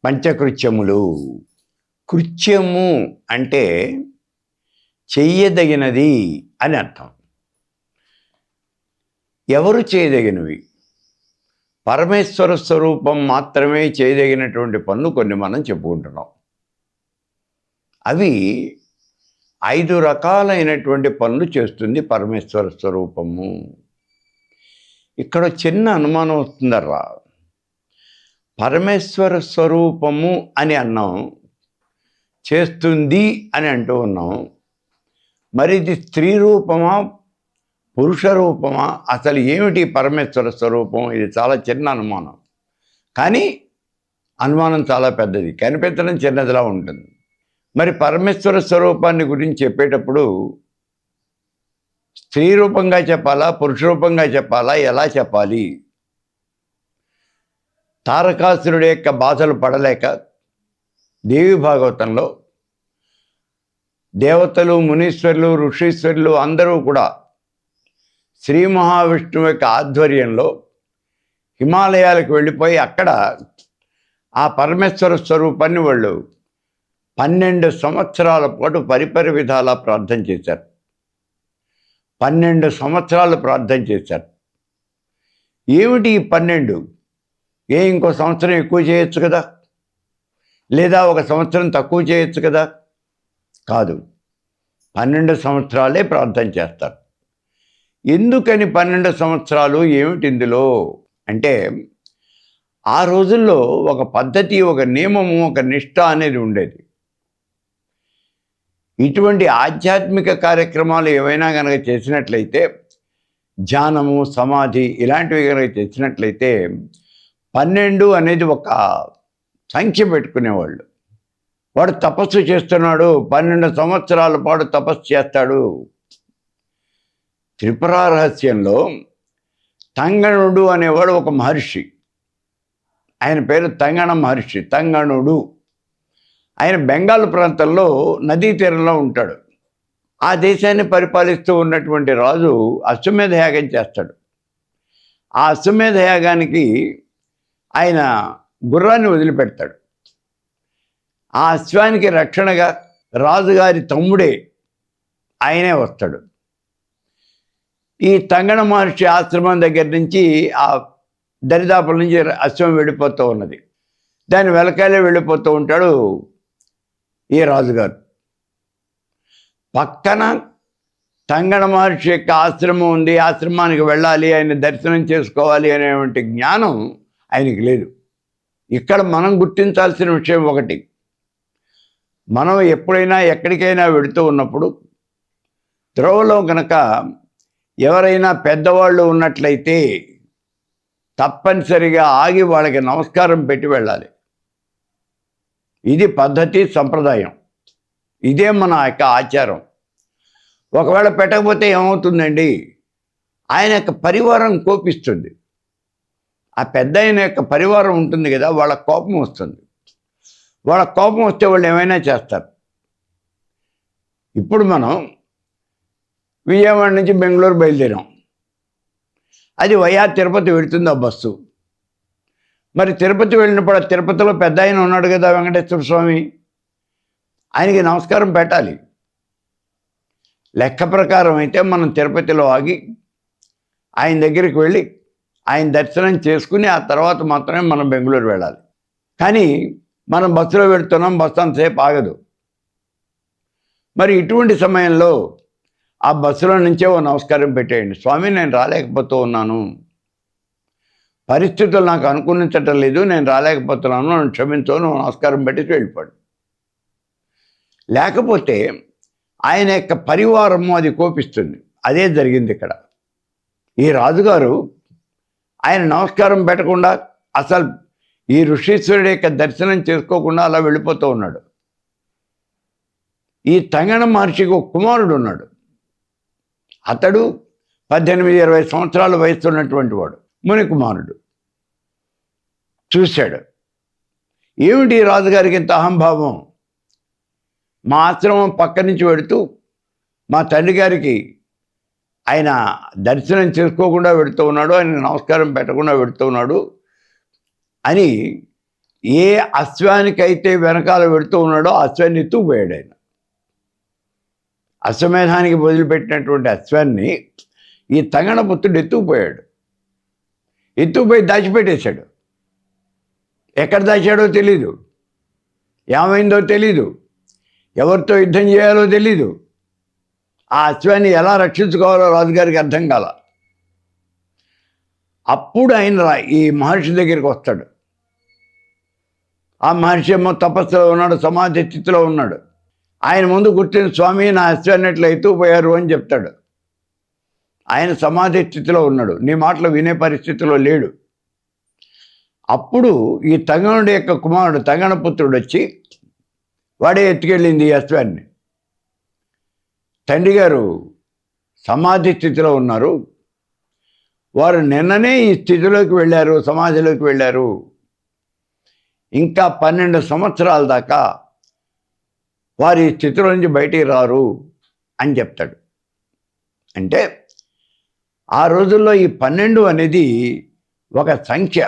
పంచకృత్యములు. కృత్యము అంటే చెయ్యదగినది అని అర్థం. ఎవరు చేయదగినవి? పరమేశ్వర స్వరూపం మాత్రమే చేయదగినటువంటి పనులు కొన్ని మనం చెప్పుకుంటున్నాం. అవి 5 రకాలైనటువంటి పనులు చేస్తుంది పరమేశ్వర స్వరూపము. ఇక్కడ చిన్న అనుమానం వస్తుందర్రా. పరమేశ్వర స్వరూపము అని అన్నాం, చేస్తుంది అని అంటూ ఉన్నాం. మరి ఇది స్త్రీ రూపమా, పురుష రూపమా? అసలు ఏమిటి పరమేశ్వర స్వరూపం? ఇది చాలా చిన్న అనుమానం, కానీ అనుమానం చాలా పెద్దది, కనిపించడం చిన్నదిలా ఉంటుంది. మరి పరమేశ్వర స్వరూపాన్ని గురించి చెప్పేటప్పుడు స్త్రీ రూపంగా చెప్పాలా, పురుష రూపంగా చెప్పాలా, ఎలా చెప్పాలి? తారకాసురుడి యొక్క బాధలు పడలేక దేవి భాగవతంలో దేవతలు, మునీశ్వరులు, ఋషీశ్వరులు అందరూ కూడా శ్రీ మహావిష్ణువు యొక్క ఆధ్వర్యంలో హిమాలయాలకు వెళ్ళిపోయి అక్కడ ఆ పరమేశ్వర స్వరూపాన్ని వాళ్ళు 12 సంవత్సరాల పాటు పరిపరి విధాలా ప్రార్థన చేశారు. 12 సంవత్సరాలు ప్రార్థన చేశారు. ఏమిటి ఈ 12? ఇంకో సంవత్సరం ఎక్కువ చేయొచ్చు కదా, లేదా ఒక సంవత్సరం తక్కువ చేయొచ్చు కదా? కాదు, 12 సంవత్సరాలే ప్రార్థన చేస్తారు. ఎందుకని 12 సంవత్సరాలు? ఏమిటి ఇందులో అంటే, ఆ రోజుల్లో ఒక పద్ధతి, ఒక నియమము, ఒక నిష్ఠ అనేది ఉండేది. ఇటువంటి ఆధ్యాత్మిక కార్యక్రమాలు ఏవైనా కనుక చేసినట్లయితే, ధ్యానము, సమాధి ఇలాంటివి కనుక చేసినట్లయితే 12 అనేది ఒక సంఖ్య పెట్టుకునేవాళ్ళు. వాడు తపస్సు చేస్తున్నాడు, 12 సంవత్సరాల పాటు తపస్సు చేస్తాడు. త్రిపుర రహస్యంలో తంగణుడు అనేవాడు ఒక మహర్షి. ఆయన పేరు తంగణ మహర్షి, తంగణుడు. ఆయన బెంగాల్ ప్రాంతంలో నదీ తీరంలో ఉంటాడు. ఆ దేశాన్ని పరిపాలిస్తూ ఉన్నటువంటి రాజు అశ్వమేధ యాగం చేస్తాడు. ఆ అశ్వమేధ యాగానికి ఆయన గుర్రాన్ని వదిలిపెడతాడు. ఆ అశ్వానికి రక్షణగా రాజుగారి తమ్ముడే ఆయనే వస్తాడు. ఈ తంగణ మహర్షి ఆశ్రమం దగ్గర నుంచి ఆ దరిదాపుల నుంచి అశ్వం వెళ్ళిపోతూ ఉన్నది. దాని వెనకాలే వెళ్ళిపోతూ ఉంటాడు ఈ రాజుగారు. పక్కన తంగణ మహర్షి యొక్క ఆశ్రమం ఉంది, ఆశ్రమానికి వెళ్ళాలి, ఆయన దర్శనం చేసుకోవాలి అనేటువంటి జ్ఞానం ఆయనకి లేదు. ఇక్కడ మనం గుర్తించాల్సిన విషయం ఒకటి, మనం ఎప్పుడైనా ఎక్కడికైనా వెళుతూ ఉన్నప్పుడు త్రోవలో కనుక ఎవరైనా పెద్దవాళ్ళు ఉన్నట్లయితే తప్పనిసరిగా ఆగి వాళ్ళకి నమస్కారం పెట్టి వెళ్ళాలి. ఇది పద్ధతి, సంప్రదాయం. ఇదే మన యొక్క ఆచారం. ఒకవేళ పెట్టకపోతే ఏమవుతుందండి? ఆయన యొక్క పరివారం కోపిస్తుంది. ఆ పెద్ద ఆయన యొక్క పరివారం ఉంటుంది కదా, వాళ్ళ కోపం వస్తుంది. వాళ్ళ కోపం వస్తే వాళ్ళు ఏమైనా చేస్తారు. ఇప్పుడు మనం విజయవాడ నుంచి బెంగళూరు బయలుదేరాం. అది వయా తిరుపతి వెళుతుంది ఆ బస్సు. మరి తిరుపతి వెళ్ళినప్పుడు ఆ తిరుపతిలో పెద్ద ఆయన ఉన్నాడు కదా, వెంకటేశ్వర స్వామి, ఆయనకి నమస్కారం పెట్టాలి. లెక్క ప్రకారం అయితే మనం తిరుపతిలో ఆగి ఆయన దగ్గరికి వెళ్ళి ఆయన దర్శనం చేసుకుని ఆ తర్వాత మాత్రమే మనం బెంగళూరు వెళ్ళాలి. కానీ మనం బస్సులో వెళుతున్నాం, బస్సు అంతసేపు ఆగదు. మరి ఇటువంటి సమయంలో ఆ బస్సులో నుంచే ఓ నమస్కారం పెట్టేయండి. స్వామి, నేను రాలేకపోతూ ఉన్నాను, పరిస్థితులు నాకు అనుకూలించటం లేదు, నేను రాలేకపోతున్నాను, నన్ను క్షమించు, నువ్వు నమస్కారం పెట్టి వెళ్ళిపోడు. లేకపోతే ఆయన యొక్క పరివారము అది కోపిస్తుంది. అదే జరిగింది ఇక్కడ. ఈ రాజుగారు ఆయన నమస్కారం పెట్టకుండా, అసలు ఈ ఋషీశ్వరుడి యొక్క దర్శనం చేసుకోకుండా అలా వెళ్ళిపోతూ ఉన్నాడు. ఈ తంగణ మహర్షికి ఒక కుమారుడు ఉన్నాడు. అతడు 18-20 సంవత్సరాల వయసు ఉన్నటువంటి వాడు, ముని కుమారుడు. చూశాడు, ఏమిటి రాజుగారికి ఇంత అహంభావం? మా ఆశ్రమం పక్క నుంచి వెళుతూ మా తండ్రి గారికి ఆయన దర్శనం చేసుకోకుండా వెళుతూ ఉన్నాడు, ఆయన నమస్కారం పెట్టకుండా వెళుతూ ఉన్నాడు అని ఏ అశ్వానికైతే వెనకాల పెడుతూ ఉన్నాడో అశ్వాన్ని ఎత్తుకుపోయాడు ఆయన. అశ్వమేధానికి వదిలిపెట్టినటువంటి అశ్వాన్ని ఈ తంగనపుత్రుడు ఎత్తుకుపోయాడు. ఎత్తుకుపోయి దాచిపెట్టేశాడు. ఎక్కడ దాచాడో తెలీదు, ఏమైందో తెలీదు, ఎవరితో యుద్ధం చేయాలో తెలీదు. ఆ అశ్వాన్ని ఎలా రక్షించుకోవాలో రాజుగారికి అర్థం కాల. అప్పుడు ఆయన ఈ మహర్షి దగ్గరికి వస్తాడు. ఆ మహర్షి ఏమో తపస్సులో ఉన్నాడు, సమాధి స్థితిలో ఉన్నాడు. ఆయన ముందు కూర్చొని స్వామి నా అశ్వాన్ని ఎట్లా ఎత్తుకుపోయారు అని చెప్తాడు. ఆయన సమాధి స్థితిలో ఉన్నాడు, నీ మాటలు వినే పరిస్థితిలో లేడు. అప్పుడు ఈ తంగనుడి యొక్క కుమారుడు తంగనపుత్రుడు వచ్చి వాడే ఎత్తుకెళ్ళింది ఈ అశ్వాన్ని. తండ్రి గారు సమాధి స్థితిలో ఉన్నారు, వారు నిన్ననే ఈ స్థితిలోకి వెళ్ళారు, సమాధిలోకి వెళ్ళారు, ఇంకా 12 సంవత్సరాల దాకా వారి స్థితిలో నుంచి బయటికి రారు అని చెప్తాడు. అంటే ఆ రోజుల్లో ఈ 12 అనేది ఒక సంఖ్య,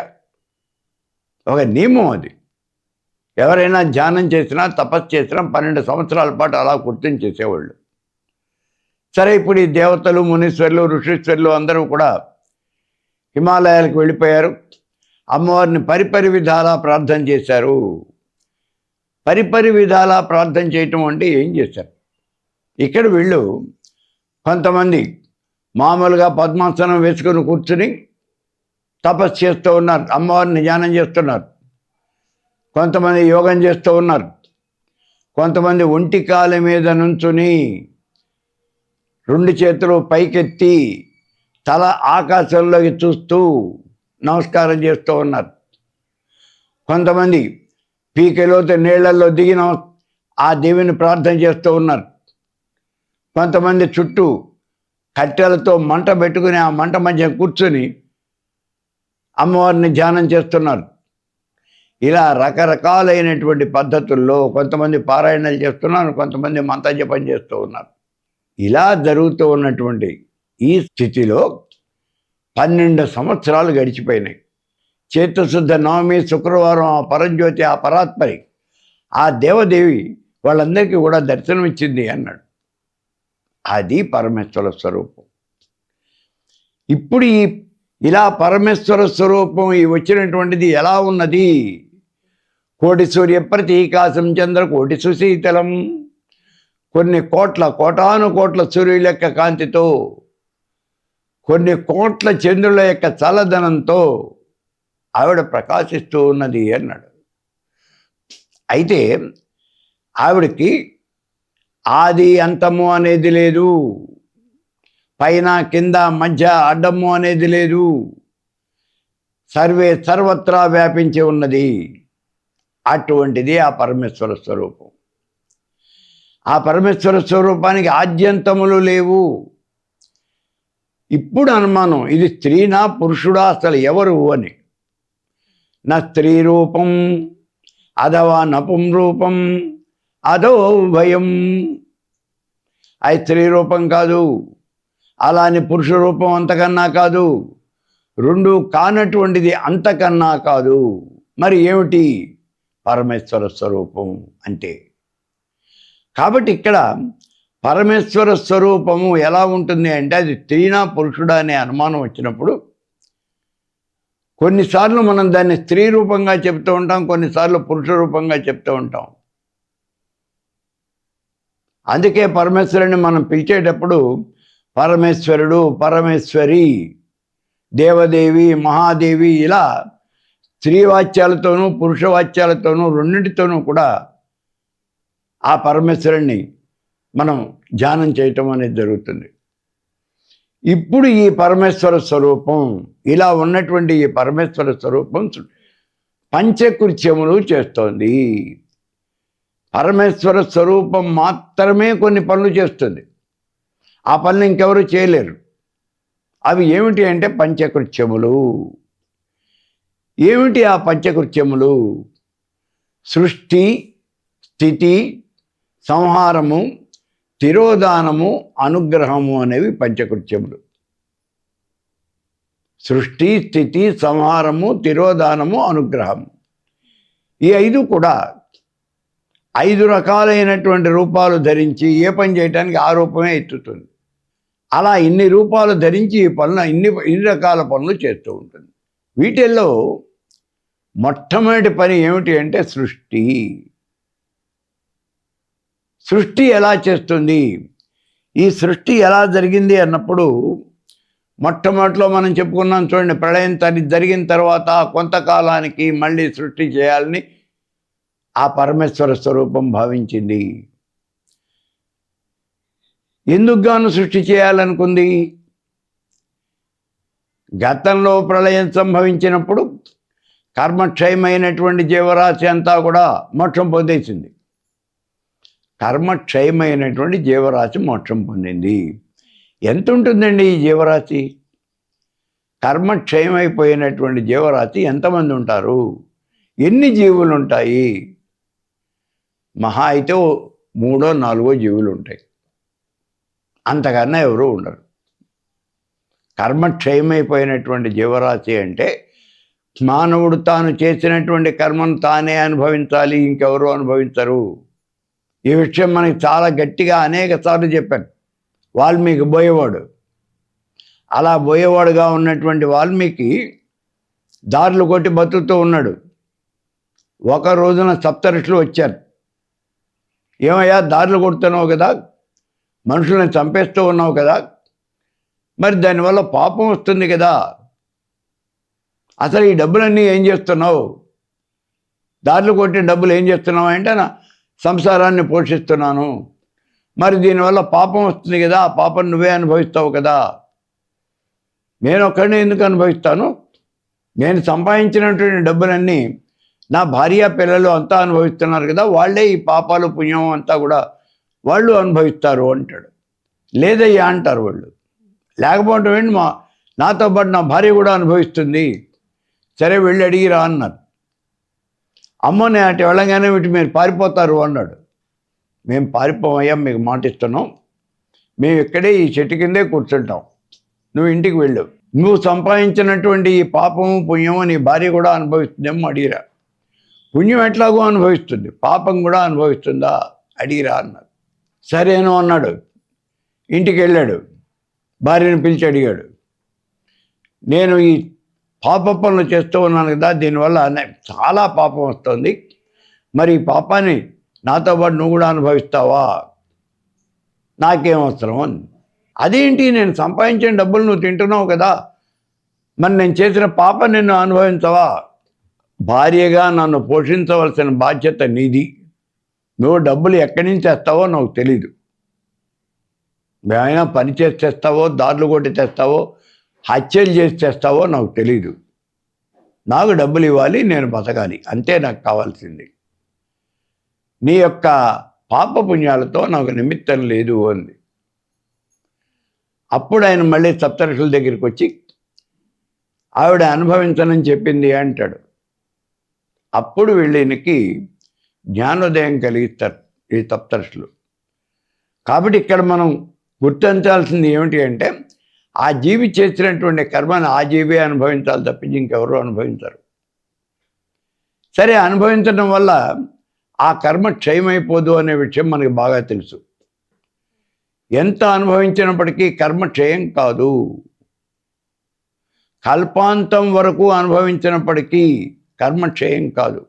ఒక నియమం. అది ఎవరైనా ధ్యానం చేసినా తపస్సు చేసినా 12 సంవత్సరాల పాటు అలా కూర్చొని చేసేవాళ్ళు. సరే, ఇప్పుడు ఈ దేవతలు, మునీశ్వరులు, ఋషీశ్వరులు అందరూ కూడా హిమాలయాలకు వెళ్ళిపోయారు. అమ్మవారిని పరిపరి విధాలా ప్రార్థన చేశారు. పరిపరి విధాలా ప్రార్థన చేయటం అంటే ఏం చేశారు? ఇక్కడ వీళ్ళు కొంతమంది మామూలుగా పద్మాసనం వేసుకొని కూర్చుని తపస్సు చేస్తూ ఉన్నారు, అమ్మవారిని ధ్యానం చేస్తున్నారు. కొంతమంది యోగం చేస్తూ ఉన్నారు. కొంతమంది ఒంటి కాళ్ళ మీద నుంచుని 2 చేతులు పైకెత్తి తల ఆకాశంలోకి చూస్తూ నమస్కారం చేస్తూ ఉన్నారు. కొంతమంది పీకెలోతో నీళ్లలో దిగిన ఆ దేవిని ప్రార్థన చేస్తూ ఉన్నారు. కొంతమంది చుట్టూ కట్టెలతో మంట పెట్టుకుని ఆ మంట మధ్య కూర్చొని అమ్మవారిని ధ్యానం చేస్తున్నారు. ఇలా రకరకాలైనటువంటి పద్ధతుల్లో కొంతమంది పారాయణలు చేస్తున్నారు, కొంతమంది మంత్రజపం చేస్తూ ఉన్నారు. ఇలా జరుగుతూ ఉన్నటువంటి ఈ స్థితిలో 12 సంవత్సరాలు గడిచిపోయినాయి. చైత్రశుద్ధ నవమి శుక్రవారం ఆ పరంజ్యోతి, ఆ పరాత్పరి, ఆ దేవదేవి వాళ్ళందరికీ కూడా దర్శనం ఇచ్చింది అన్నాడు. అది పరమేశ్వర స్వరూపం. ఇప్పుడు ఇలా పరమేశ్వర స్వరూపం వచ్చినటువంటిది ఎలా ఉన్నది? కోటి సూర్య ప్రతీకాశం చంద్ర కోటి సుశీతలం, కొన్ని కోటాను కోట్ల సూర్యుల యొక్క కాంతితో, కొన్ని కోట్ల చంద్రుల యొక్క చల్లదనంతో ఆవిడ ప్రకాశిస్తూ ఉన్నది అన్నాడు. అయితే ఆవిడకి ఆది అంతము అనేది లేదు, పైన కింద మధ్య అడ్డము అనేది లేదు, సర్వత్రా వ్యాపించి ఉన్నది. అటువంటిది ఆ పరమేశ్వర స్వరూపం. ఆ పరమేశ్వర స్వరూపానికి ఆద్యంతములు లేవు. ఇప్పుడు అనుమానం, ఇది స్త్రీనా పురుషుడా, అసలు ఎవరు అని. నా స్త్రీ రూపం అథవా నపుం రూపం అదో భయం. అది స్త్రీ రూపం కాదు, అలాని పురుష రూపం అంతకన్నా కాదు, 2 కానటువంటిది అంతకన్నా కాదు. మరి ఏమిటి పరమేశ్వర స్వరూపం అంటే? కాబట్టి ఇక్కడ పరమేశ్వర స్వరూపము ఎలా ఉంటుంది అంటే, అది స్త్రీనా పురుషుడా అనే అనుమానం వచ్చినప్పుడు కొన్నిసార్లు మనం దాన్ని స్త్రీ రూపంగా చెప్తూ ఉంటాం, కొన్నిసార్లు పురుష రూపంగా చెప్తూ ఉంటాం. అందుకే పరమేశ్వరుని మనం పిలిచేటప్పుడు పరమేశ్వరుడు, పరమేశ్వరి, దేవదేవి, మహాదేవి, ఇలా స్త్రీవాచ్యాలతోనూ పురుషవాచ్యాలతోనూ రెండింటితోనూ కూడా ఆ పరమేశ్వరుణ్ణి మనం ధ్యానం చేయటం అనేది జరుగుతుంది. ఇప్పుడు ఈ పరమేశ్వర స్వరూపం, ఇలా ఉన్నటువంటి ఈ పరమేశ్వర స్వరూపం పంచకృత్యములు చేస్తోంది. పరమేశ్వర స్వరూపం మాత్రమే కొన్ని పనులు చేస్తుంది, ఆ పనులు ఇంకెవరు చేయలేరు. అవి ఏమిటి అంటే పంచకృత్యములు. ఏమిటి ఆ పంచకృత్యములు? సృష్టి, స్థితి, సంహారము, తిరోధానము, అనుగ్రహము అనేవి పంచకృత్యములు. సృష్టి, స్థితి, సంహారము, తిరోధానము, అనుగ్రహము. ఈ 5 కూడా 5 రకాలైనటువంటి రూపాలు ధరించి ఏ పని చేయడానికి ఆ రూపమే ఎత్తుతుంది. అలా ఇన్ని రూపాలు ధరించి ఈ పనులు ఇన్ని రకాల పనులు చేస్తూ ఉంటుంది. వీటిల్లో మొట్టమొదటి పని ఏమిటి అంటే సృష్టి. సృష్టి ఎలా చేస్తుంది? ఈ సృష్టి ఎలా జరిగింది అన్నప్పుడు మొట్టమొదటిలో మనం చెప్పుకున్నాం చూడండి, ప్రళయం జరిగిన తర్వాత కొంతకాలానికి మళ్ళీ సృష్టి చేయాలని ఆ పరమేశ్వర స్వరూపం భావించింది. ఎందుకు గాను సృష్టి చేయాలనుకుంది? గతంలో ప్రళయం సంభవించినప్పుడు కర్మక్షయమైనటువంటి జీవరాశి అంతా కూడా మోక్షం పొందేసింది. కర్మక్షయమైనటువంటి జీవరాశి మోక్షం పొందింది. ఎంత ఉంటుందండి ఈ జీవరాశి? కర్మక్షయమైపోయినటువంటి జీవరాశి ఎంతమంది ఉంటారు? ఎన్ని జీవులు ఉంటాయి? మహా అయితే 3 or 4 జీవులు ఉంటాయి, అంతకన్నా ఎవరూ ఉండరు. కర్మక్షయమైపోయినటువంటి జీవరాశి అంటే మానవుడు తాను చేసినటువంటి కర్మను తానే అనుభవించాలి, ఇంకెవరూ అనుభవించరు. ఈ విషయం మనకి చాలా గట్టిగా అనేక సార్లు చెప్పాను. వాల్మీకి బోయేవాడు. అలా బోయేవాడుగా ఉన్నటువంటి వాల్మీకి దారులు కొట్టి బతుకుతూ ఉన్నాడు. ఒక రోజున సప్తఋషులు వచ్చారు. ఏమయ్యా, దారులు కొడుతున్నావు కదా, మనుషులను చంపేస్తూ ఉన్నావు కదా, మరి దానివల్ల పాపం వస్తుంది కదా, అసలు ఈ డబ్బులన్నీ ఏం చేస్తున్నావు? దారులు కొట్టి డబ్బులు ఏం చేస్తున్నావు అంటే, నా సంసారాన్ని పోషిస్తున్నాను. మరి దీనివల్ల పాపం వస్తుంది కదా, ఆ పాపం నువ్వే అనుభవిస్తావు కదా. నేను ఒక్కడిని ఎందుకు అనుభవిస్తాను? నేను సంపాదించినటువంటి డబ్బులన్నీ నా భార్య పిల్లలు అంతా అనుభవిస్తున్నారు కదా, వాళ్ళే ఈ పాపాలు పుణ్యం అంతా కూడా వాళ్ళు అనుభవిస్తారు అంటాడు. లేదయ్యా అంటారు వాళ్ళు. లేకపోవటం ఏంటి, నాతో పాటు నా భార్య కూడా అనుభవిస్తుంది. సరే వెళ్ళి అడిగిరా అన్నారు. అమ్మో నేను అటు వెళ్ళగానే వీటి మీరు పారిపోతారు అన్నాడు. మేము పారిపోమయ్యా, మీకు మాట ఇస్తున్నాం, మేము ఇక్కడే ఈ చెట్టు కిందే కూర్చుంటాం, నువ్వు ఇంటికి వెళ్ళు. నువ్వు సంపాదించినటువంటి ఈ పాపము పుణ్యము నీ భార్య కూడా అనుభవిస్తుందేమో అడిగిరా. పుణ్యం ఎట్లాగో అనుభవిస్తుంది, పాపం కూడా అనుభవిస్తుందా అడిగిరా అన్నారు. సరేను అన్నాడు. ఇంటికి వెళ్ళాడు, భార్యను పిలిచి అడిగాడు. నేను ఈ పాప పనులు చేస్తూ ఉన్నాను కదా, దీనివల్ల చాలా పాపం వస్తుంది, మరి ఈ పాపాన్ని నాతో పాటు నువ్వు కూడా అనుభవిస్తావా? నాకేం అవసరం అని. అదేంటి, నేను సంపాదించిన డబ్బులు నువ్వు తింటున్నావు కదా, మరి నేను చేసిన పాపం నిన్ను అనుభవించవా? భార్యగా నన్ను పోషించవలసిన బాధ్యత నీది. నువ్వు డబ్బులు ఎక్కడి నుంచి తెస్తావో నాకు తెలీదు. ఏమైనా పని చేసి తెస్తావో, దారులు కొట్టి తెస్తావో, హత్యలు చేసి తెస్తావో నాకు తెలీదు. నాకు డబ్బులు ఇవ్వాలి, నేను బతకాలి, అంతే నాకు కావాల్సింది. నీ యొక్క పాపపుణ్యాలతో నాకు నిమిత్తం లేదు అంది. అప్పుడు ఆయన మళ్ళీ సప్తఋషుల దగ్గరికి వచ్చి ఆవిడ అనుభవించనని చెప్పింది అంటాడు. అప్పుడు వీళ్ళకి జ్ఞానోదయం కలిగిస్తారు ఈ సప్తఋషులు. కాబట్టి ఇక్కడ మనం గుర్తించాల్సింది ఏమిటి అంటే, ఆ జీవి చేసినటువంటి కర్మను ఆ జీవే అనుభవించాలి తప్పించి ఇంకెవరూ అనుభవించరు. సరే, అనుభవించడం వల్ల ఆ కర్మ క్షయమైపోదు అనే విషయం మనకి బాగా తెలుసు. ఎంత అనుభవించినప్పటికీ కర్మ క్షయం కాదు. కల్పాంతం వరకు అనుభవించినప్పటికీ కర్మ క్షయం కాదు.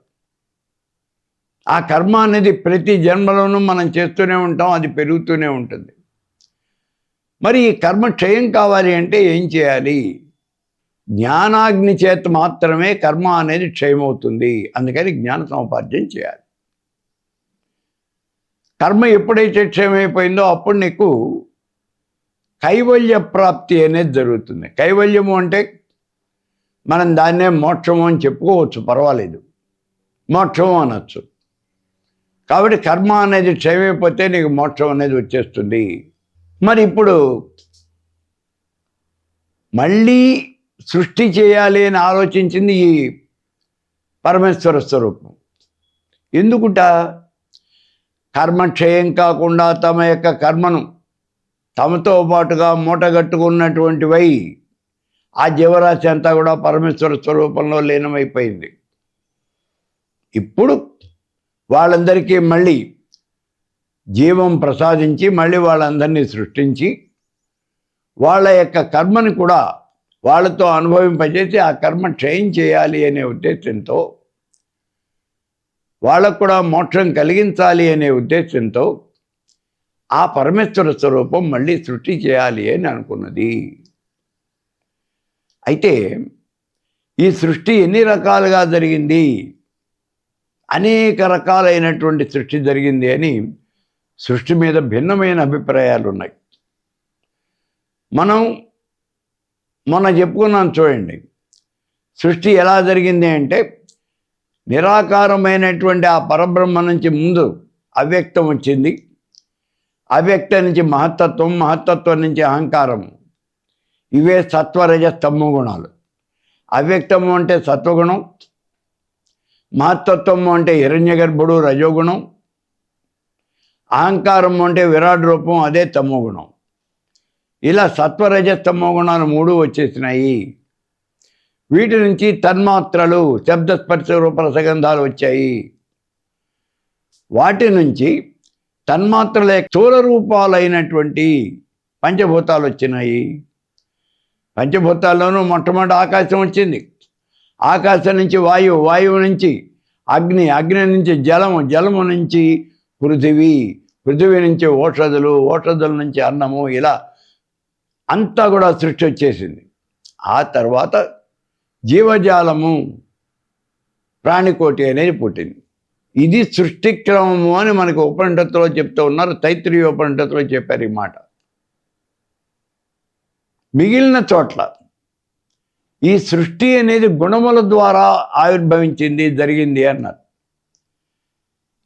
ఆ కర్మ అనేది ప్రతి జన్మలోనూ మనం చేస్తూనే ఉంటాం, అది పెరుగుతూనే ఉంటుంది. మరి ఈ కర్మ క్షయం కావాలి అంటే ఏం చేయాలి? జ్ఞానాగ్ని చేత మాత్రమే కర్మ అనేది క్షయమవుతుంది. అందుకని జ్ఞాన సముపార్జన చేయాలి. కర్మ ఎప్పుడైతే క్షయమైపోయిందో అప్పుడు నీకు కైవల్య ప్రాప్తి అనేది జరుగుతుంది. కైవల్యము అంటే మనం దాన్నే మోక్షము అని చెప్పుకోవచ్చు, పర్వాలేదు, మోక్షము అనొచ్చు. కాబట్టి కర్మ అనేది క్షయమైపోతే నీకు మోక్షం అనేది వచ్చేస్తుంది. మరి ఇప్పుడు మళ్ళీ సృష్టి చేయాలి అని ఆలోచించింది ఈ పరమేశ్వర స్వరూపం. ఎందుకుట? కర్మక్షయం కాకుండా తమ యొక్క కర్మను తమతో పాటుగా మూటగట్టుకున్నటువంటివై ఆ జీవరాశి అంతా కూడా పరమేశ్వర స్వరూపంలో లీనమైపోయింది. ఇప్పుడు వాళ్ళందరికీ మళ్ళీ జీవం ప్రసాదించి మళ్ళీ వాళ్ళందరినీ సృష్టించి వాళ్ళ యొక్క కర్మని కూడా వాళ్ళతో అనుభవింపజేసి ఆ కర్మ క్షయం చేయాలి అనే ఉద్దేశంతో, వాళ్ళకు కూడా మోక్షం కలిగించాలి అనే ఉద్దేశంతో ఆ పరమేశ్వర స్వరూపం మళ్ళీ సృష్టి చేయాలి అని అనుకున్నది. అయితే ఈ సృష్టి ఎన్ని రకాలుగా జరిగింది? అనేక రకాలైనటువంటి సృష్టి జరిగింది అని సృష్టి మీద భిన్నమైన అభిప్రాయాలు ఉన్నాయి. మనం మొన్న చెప్పుకున్నాం చూడండి, సృష్టి ఎలా జరిగింది అంటే నిరాకారమైనటువంటి ఆ పరబ్రహ్మ నుంచి ముందు అవ్యక్తం వచ్చింది, అవ్యక్తం నుంచి మహత్తత్వం, మహత్తత్వం నుంచి అహంకారం. ఇవే సత్వరజ తమో గుణాలు. అవ్యక్తము అంటే సత్వగుణం, మహత్తత్వము అంటే హిరణ్యగర్భుడు రజోగుణం, అహంకారం అంటే విరాట్ రూపం, అదే తమో గుణం. ఇలా సత్వరజ తమో గుణాలు మూడు వచ్చేసినాయి. వీటి నుంచి తన్మాత్రలు, శబ్దస్పర్శ రూప రసగంధాలు వచ్చాయి. వాటి నుంచి తన్మాత్రల స్థూల రూపాలైనటువంటి పంచభూతాలు వచ్చినాయి. పంచభూతాల్లోనూ మొట్టమొదటి ఆకాశం వచ్చింది. ఆకాశం నుంచి వాయువు, వాయువు నుంచి అగ్ని, అగ్ని నుంచి జలము, జలము నుంచి పృథివీ, పృథివీ నుంచి ఓషధులు, ఓషధుల నుంచి అన్నము. ఇలా అంతా కూడా సృష్టి వచ్చేసింది. ఆ తర్వాత జీవజాలము, ప్రాణికోటి అనేది పుట్టింది. ఇది సృష్టి క్రమము అని మనకు ఉపనిషత్తులో చెప్తూ ఉన్నారు. తైత్రీయ ఉపనిషత్తులో చెప్పారు ఈ మాట. మిగిలిన చోట్ల ఈ సృష్టి అనేది గుణముల ద్వారా ఆవిర్భవించింది, జరిగింది అన్నారు.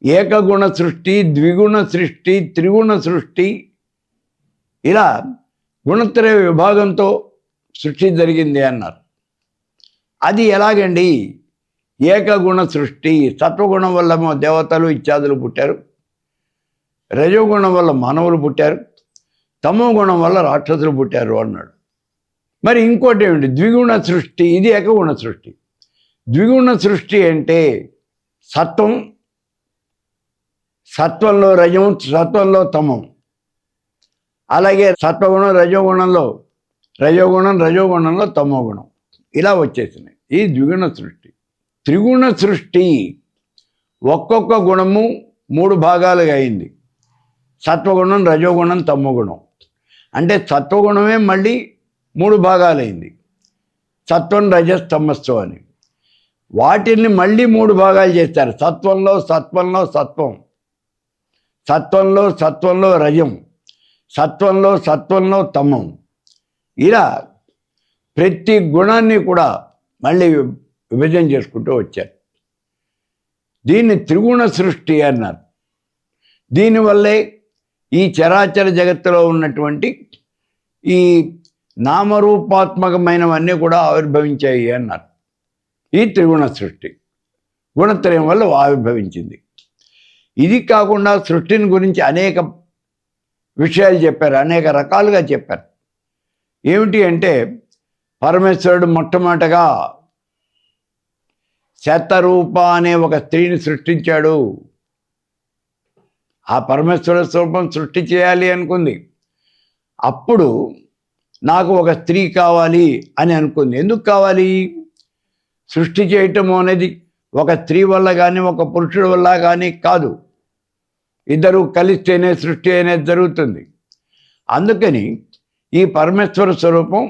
ఏకగుణ సృష్టి, ద్విగుణ సృష్టి, త్రిగుణ సృష్టి, ఇలా గుణత్రయ విభాగంతో సృష్టి జరిగింది అన్నారు. అది ఎలాగండి? ఏకగుణ సృష్టి, సత్వగుణం వల్ల దేవతలు ఇత్యాదులు పుట్టారు, రజోగుణం వల్ల మానవులు పుట్టారు, తమో గుణం వల్ల రాక్షసులు పుట్టారు అన్నాడు. మరి ఇంకోటి ఏమిటి? ద్విగుణ సృష్టి, ఇది ఏకగుణ సృష్టి. ద్విగుణ సృష్టి అంటే సత్వం, సత్వంలో రజం, సత్వంలో తమం. అలాగే సత్వగుణం రజోగుణంలో రజోగుణం, రజోగుణంలో తమో గుణం, ఇలా వచ్చేసినాయి. ఈ ద్విగుణ సృష్టి. త్రిగుణ సృష్టి ఒక్కొక్క గుణము మూడు భాగాలుగా అయింది. సత్వగుణం, రజోగుణం, తమో గుణం. అంటే సత్వగుణమే మళ్ళీ మూడు భాగాలైంది. సత్వం, రజస్, తమస్సు అని. వాటిని మళ్ళీ మూడు భాగాలు చేస్తారు. సత్వంలో సత్వంలో సత్వం, సత్వంలో సత్వంలో రజం, సత్వంలో సత్వంలో తమం. ఇలా ప్రతి గుణాన్ని కూడా మళ్ళీ విభజన చేసుకుంటూ వచ్చారు. దీన్ని త్రిగుణ సృష్టి అన్నారు. దీనివల్లే ఈ చరాచర జగత్తులో ఉన్నటువంటి ఈ నామరూపాత్మకమైనవన్నీ కూడా ఆవిర్భవించాయి అన్నారు. ఈ త్రిగుణ సృష్టి గుణత్రయం వల్ల ఆవిర్భవించింది. ఇది కాకుండా సృష్టిని గురించి అనేక విషయాలు చెప్పారు, అనేక రకాలుగా చెప్పారు. ఏమిటి అంటే పరమేశ్వరుడు మొట్టమొదటగా శతరూప అనే ఒక స్త్రీని సృష్టించాడు. ఆ పరమేశ్వర స్వరూపం సృష్టి చేయాలి అనుకుంది. అప్పుడు నాకు ఒక స్త్రీ కావాలి అని అనుకుంది. ఎందుకు కావాలి? సృష్టి చేయటం అనేది ఒక స్త్రీ వల్ల కానీ ఒక పురుషుడి వల్ల కానీ కాదు, ఇద్దరు కలిస్తేనే సృష్టి అనేది జరుగుతుంది. అందుకని ఈ పరమేశ్వర స్వరూపం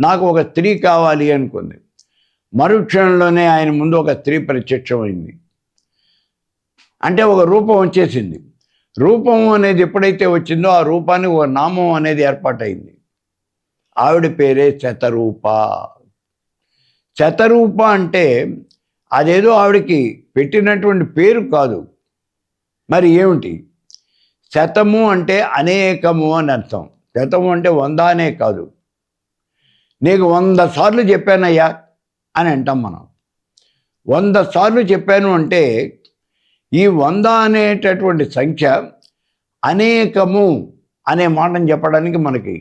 నాకు ఒక స్త్రీ కావాలి అనుకుంది. మరుక్షణంలోనే ఆయన ముందు ఒక స్త్రీ ప్రత్యక్షమైంది. అంటే ఒక రూపం వచ్చేసింది. రూపం అనేది ఎప్పుడైతే వచ్చిందో ఆ రూపానికి ఒక నామం అనేది ఏర్పాటైంది. ఆవిడ పేరే శతరూప. శతరూప అంటే అదేదో ఆవిడకి పెట్టినటువంటి పేరు కాదు. మరి ఏమిటి? శతము అంటే అనేకము అని అర్థం. శతము అంటే 100 అనే కాదు. నీకు 100 సార్లు చెప్పానయ్యా అని అంటాం మనం. 100 సార్లు చెప్పాను అంటే ఈ 100 అనేటటువంటి సంఖ్య అనేకము అనే మాటను చెప్పడానికి మనకి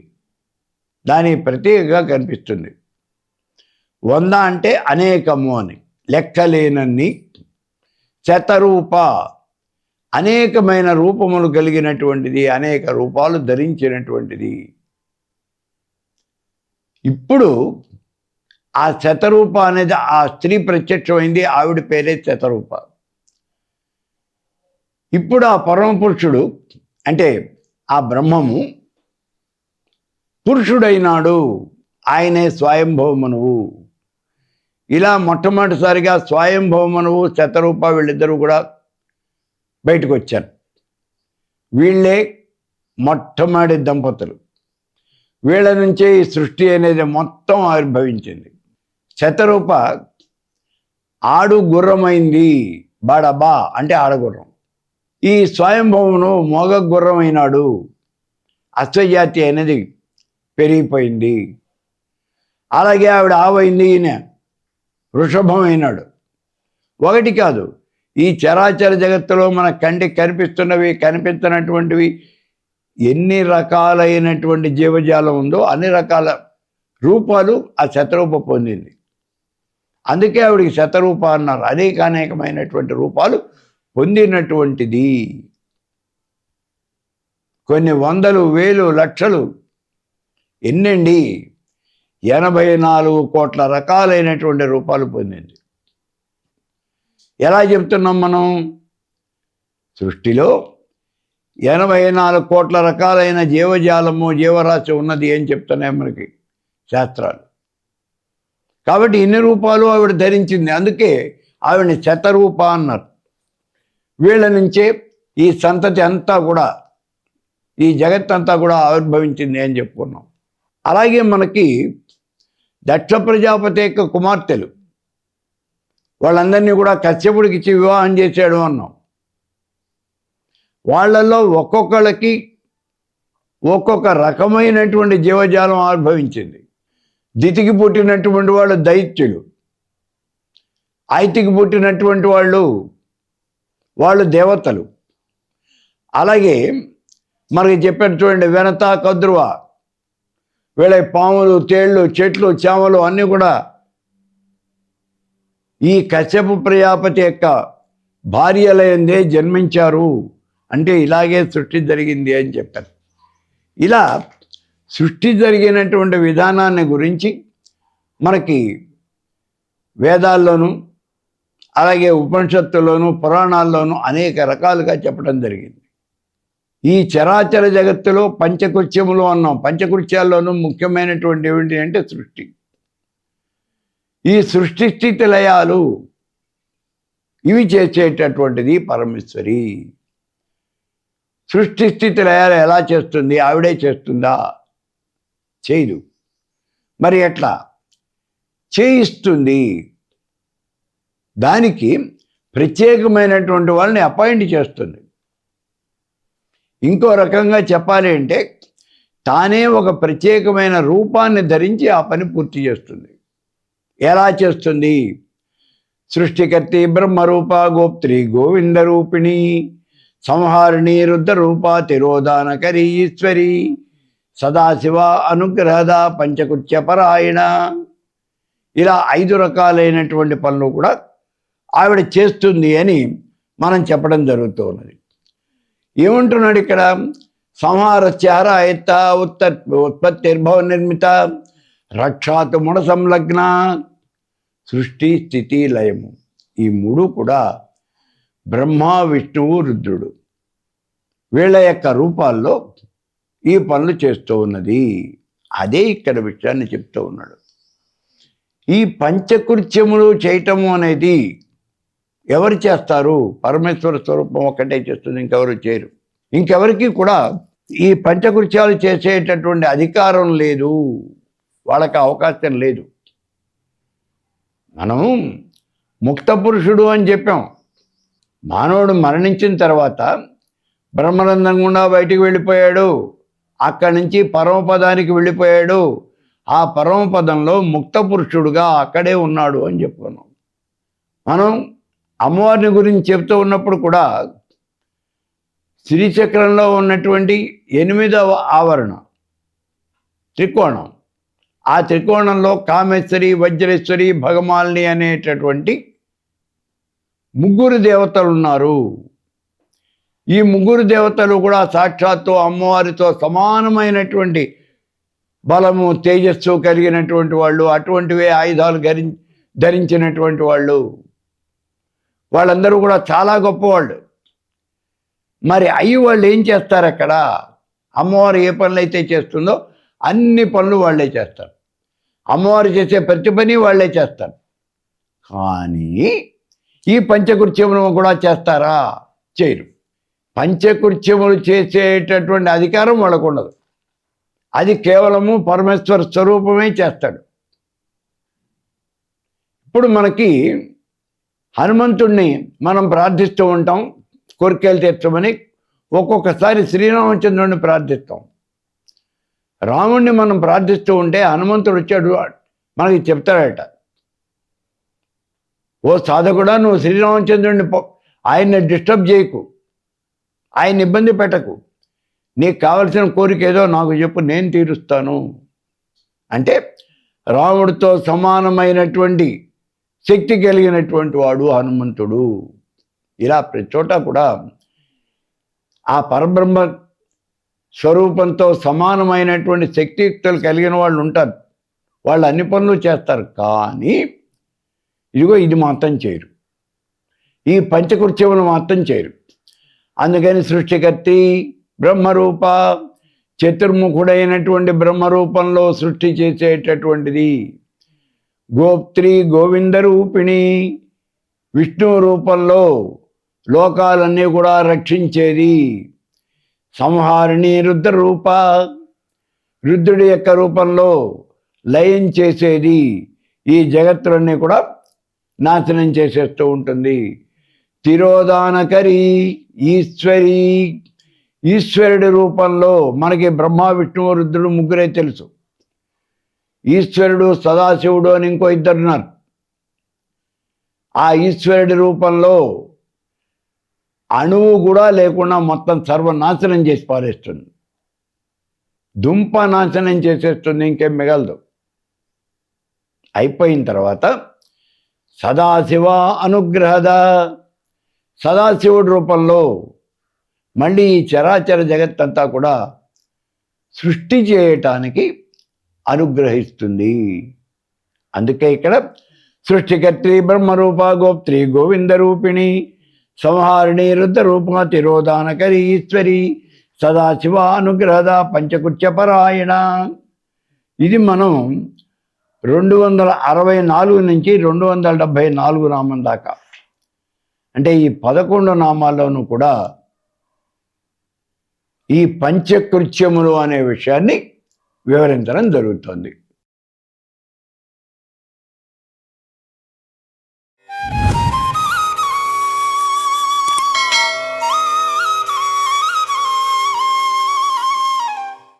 దాని ప్రత్యేకంగా కనిపిస్తుంది. 100 అంటే అనేకము అని, లెక్కలేనన్ని శతరూప, అనేకమైన రూపములు కలిగినటువంటిది, అనేక రూపాలు ధరించినటువంటిది. ఇప్పుడు ఆ శతరూప అనేది ఆ స్త్రీ ప్రత్యక్షమైంది, ఆవిడ పేరే శతరూప. ఇప్పుడు ఆ పరమపురుషుడు అంటే ఆ బ్రహ్మము పురుషుడైనాడు, ఆయనే స్వయంభవమనువు. ఇలా మొట్టమొదటిసారిగా స్వయంభవమనువు శతరూప వీళ్ళిద్దరూ కూడా బయటకు వచ్చారు. వీళ్ళే మొట్టమొదటి దంపతులు. వీళ్ళ నుంచే ఈ సృష్టి అనేది మొత్తం ఆవిర్భవించింది. శతరూప ఆడు గుర్రమైంది, బడబా అంటే ఆడగుర్రం. ఈ స్వయంభవమును మోగ గుర్రమైనాడు, అశ్వజాతి అనేది పెరిగిపోయింది. అలాగే ఆవిడ ఆవైంది, ఈయన వృషభమైనాడు. ఒకటి కాదు, ఈ చరాచర జగత్తులో మన కంటికి కనిపిస్తున్నవి కనిపించినటువంటివి ఎన్ని రకాలైనటువంటి జీవజాలం ఉందో అన్ని రకాల రూపాలు ఆ శతరూప పొందింది. అందుకే ఆవిడికి శతరూప అన్నారు. అనేకమైనటువంటి రూపాలు పొందినటువంటిది. కొన్ని వందలు, వేలు, లక్షలు, ఎన్నండి 84 కోట్ల రకాలైనటువంటి రూపాలు పొందింది. ఎలా చెప్తున్నాం మనం? సృష్టిలో 84 కోట్ల రకాలైన జీవజాలము, జీవరాశి ఉన్నది అని చెప్తున్నాయి మనకి శాస్త్రాలు. కాబట్టి ఇన్ని రూపాలు ఆవిడ ధరించింది. అందుకే ఆవిడని శతరూప అన్నారు. వీళ్ళ నుంచే ఈ సంతతి అంతా కూడా, ఈ జగత్తంతా కూడా ఆవిర్భవించింది అని చెప్పుకున్నాం. అలాగే మనకి దక్ష ప్రజాపతి యొక్క కుమార్తెలు, వాళ్ళందరినీ కూడా కశ్యపుడికి ఇచ్చి వివాహం చేశాడు అన్నాం. వాళ్ళల్లో ఒక్కొక్కళ్ళకి ఒక్కొక్క రకమైనటువంటి జీవజాలం ఆవిర్భవించింది. దితికి పుట్టినటువంటి వాళ్ళు దైత్యులు, ఐతికి పుట్టినటువంటి వాళ్ళు దేవతలు. అలాగే మనకి చెప్పారు చూడండి, వెనత, కద్రువ, వీళ్ళ పాములు, తేళ్ళు, చెట్లు, చేమలు అన్నీ కూడా ఈ కశ్యప ప్రజాపతి యొక్క భార్యలయందే జన్మించారు. అంటే ఇలాగే సృష్టి జరిగింది అని చెప్పారు. ఇలా సృష్టి జరిగినటువంటి విధానాన్ని గురించి మనకి వేదాల్లోనూ అలాగే ఉపనిషత్తుల్లోనూ పురాణాల్లోనూ అనేక రకాలుగా చెప్పడం జరిగింది. ఈ చరాచర జగత్తులో పంచకృత్యములు అన్నాం. పంచకృత్యాల్లోనూ ముఖ్యమైనటువంటి ఏమిటి అంటే సృష్టి. ఈ సృష్టి స్థితి లయాలు ఇవి చేసేటటువంటిది పరమేశ్వరి. సృష్టి స్థితి లయాలు ఎలా చేస్తుంది? ఆవిడే చేస్తుందా? చేయదు. మరి ఎట్లా చేయిస్తుంది? దానికి ప్రత్యేకమైనటువంటి వాళ్ళని అపాయింట్ చేస్తుంది. ఇంకో రకంగా చెప్పాలి అంటే తానే ఒక ప్రత్యేకమైన రూపాన్ని ధరించి ఆ పని పూర్తి చేస్తుంది. ఎలా చేస్తుంది? సృష్టికర్తి బ్రహ్మరూప గోప్త్రి గోవింద రూపిణి సంహారిణి రుద్రరూప తిరోధానకరి ఈశ్వరి సదాశివ అనుగ్రహద పంచకృత్య పరాయణ. ఇలా 5 రకాలైనటువంటి పనులు కూడా ఆవిడ చేస్తుంది అని మనం చెప్పడం జరుగుతూ ఉన్నది. ఏమంటున్నాడు ఇక్కడ? సంహారచార ఆయత్త ఉత్పత్తిర్భవ నిర్మిత రక్షాతు ముడ సంలగ్న. సృష్టి, స్థితి, లయము ఈ 3 కూడా బ్రహ్మ, విష్ణువు, రుద్రుడు వీళ్ళ యొక్క రూపాల్లో ఈ పనులు చేస్తూ ఉన్నది. అదే ఇక్కడ విషయాన్ని చెప్తూ ఉన్నాడు. ఈ పంచకృత్యములు చేయటము అనేది ఎవరు చేస్తారు? పరమేశ్వర స్వరూపం ఒక్కటే చేస్తుంది, ఇంకెవరు చేయరు. ఇంకెవరికి కూడా ఈ పంచకృత్యాలు చేసేటటువంటి అధికారం లేదు, వాళ్ళకి అవకాశం లేదు. మనం ముక్త పురుషుడు అని చెప్పాం. మానవుడు మరణించిన తర్వాత బ్రహ్మరంధం గుండా బయటికి వెళ్ళిపోయాడు, అక్కడి నుంచి పరమపదానికి వెళ్ళిపోయాడు. ఆ పరమపదంలో ముక్త పురుషుడుగా అక్కడే ఉన్నాడు అని చెప్పుకున్నాం. మనం అమ్మవారిని గురించి చెప్తూ ఉన్నప్పుడు కూడా శ్రీచక్రంలో ఉన్నటువంటి 8వ ఆవరణ త్రికోణం, ఆ త్రికోణంలో కామేశ్వరి, వజ్రేశ్వరి, భగమాలిని అనేటటువంటి ముగ్గురు దేవతలు ఉన్నారు. ఈ ముగ్గురు దేవతలు కూడా సాక్షాత్తు అమ్మవారితో సమానమైనటువంటి బలము, తేజస్సు కలిగినటువంటి వాళ్ళు, అటువంటివే ఆయుధాలు ధరించినటువంటి వాళ్ళు. వాళ్ళందరూ కూడా చాలా గొప్పవాళ్ళు. మరి వాళ్ళు ఏం చేస్తారు అక్కడ? అమ్మవారు ఏ పనులు అయితే చేస్తుందో అన్ని పనులు వాళ్ళే చేస్తారు. అమ్మవారు చేసే ప్రతి పని వాళ్ళే చేస్తారు. కానీ ఈ పంచకృత్యములు కూడా చేస్తారా? చేయరు. పంచకృత్యములు చేసేటటువంటి అధికారం వాళ్ళకు ఉండదు. అది కేవలము పరమేశ్వర స్వరూపమే చేస్తాడు. ఇప్పుడు మనకి హనుమంతుడిని మనం ప్రార్థిస్తూ ఉంటాం, కోరికలు తీర్చమని. ఒక్కొక్కసారి శ్రీరామచంద్రుడిని ప్రార్థిస్తాం. రాముడిని మనం ప్రార్థిస్తూ ఉంటే హనుమంతుడు వచ్చాడు మనకి చెప్తాడట, ఓ సాధకుడా, నువ్వు శ్రీరామచంద్రుడిని ఆయన్ని డిస్టర్బ్ చేయకు, ఆయన ఇబ్బంది పెట్టకు, నీకు కావలసిన కోరిక ఏదో నాకు చెప్పు, నేను తీరుస్తాను. అంటే రాముడితో సమానమైనటువంటి శక్తి కలిగినటువంటి వాడు హనుమంతుడు. ఇలా ప్రతి చోట కూడా ఆ పరబ్రహ్మ స్వరూపంతో సమానమైనటువంటి శక్తియుక్తులు కలిగిన వాళ్ళు ఉంటారు. వాళ్ళు అన్ని పనులు చేస్తారు. కానీ ఇదిగో ఇది మాత్రం చేయరు. ఈ పంచకృత్యములు మాత్రం చేయరు. అందుకని సృష్టికర్తి బ్రహ్మరూప, చతుర్ముఖుడైనటువంటి బ్రహ్మరూపంలో సృష్టి చేసేటటువంటిది. గోప్త్రి గోవింద రూపిణి, విష్ణు రూపంలో లోకాలన్నీ కూడా రక్షించేది. సంహారిణి రుద్ర రూప, రుద్రుడి యొక్క రూపంలో లయం చేసేది. ఈ జగత్తులన్నీ కూడా నాశనం చేసేస్తూ ఉంటుంది. తిరోధానకరి ఈశ్వరి, ఈశ్వరుడి రూపంలో మనకి బ్రహ్మ విష్ణువు రుద్రుడు ముగ్గురే తెలుసు. ఈశ్వరుడు సదాశివుడు అని ఇంకో ఇద్దరున్నారు. ఆ ఈశ్వరుడి రూపంలో అణువు కూడా లేకుండా మొత్తం సర్వనాశనం చేసి పారేస్తుంది. దుంప నాశనం చేసేస్తుంది, ఇంకేం మిగలదు. అయిపోయిన తర్వాత సదాశివ అనుగ్రహద, సదాశివుడి రూపంలో మళ్ళీ ఈ చరాచర జగత్తంతా కూడా సృష్టి చేయటానికి అనుగ్రహిస్తుంది. అందుకే ఇక్కడ సృష్టికర్త్రి బ్రహ్మరూప, గోప్త్రి గోవింద రూపిణి, సంహారిణి రుద్ర రూప, తిరోధానకరి ఈశ్వరి, సదాశివ అనుగ్రహద, పంచకృత్యపరాయణ. ఇది మనం 264 నుంచి 274 నామం దాకా, అంటే ఈ 11 నామాల్లోనూ కూడా ఈ పంచకృత్యములు అనే విషయాన్ని వివరించడం జరుగుతుంది.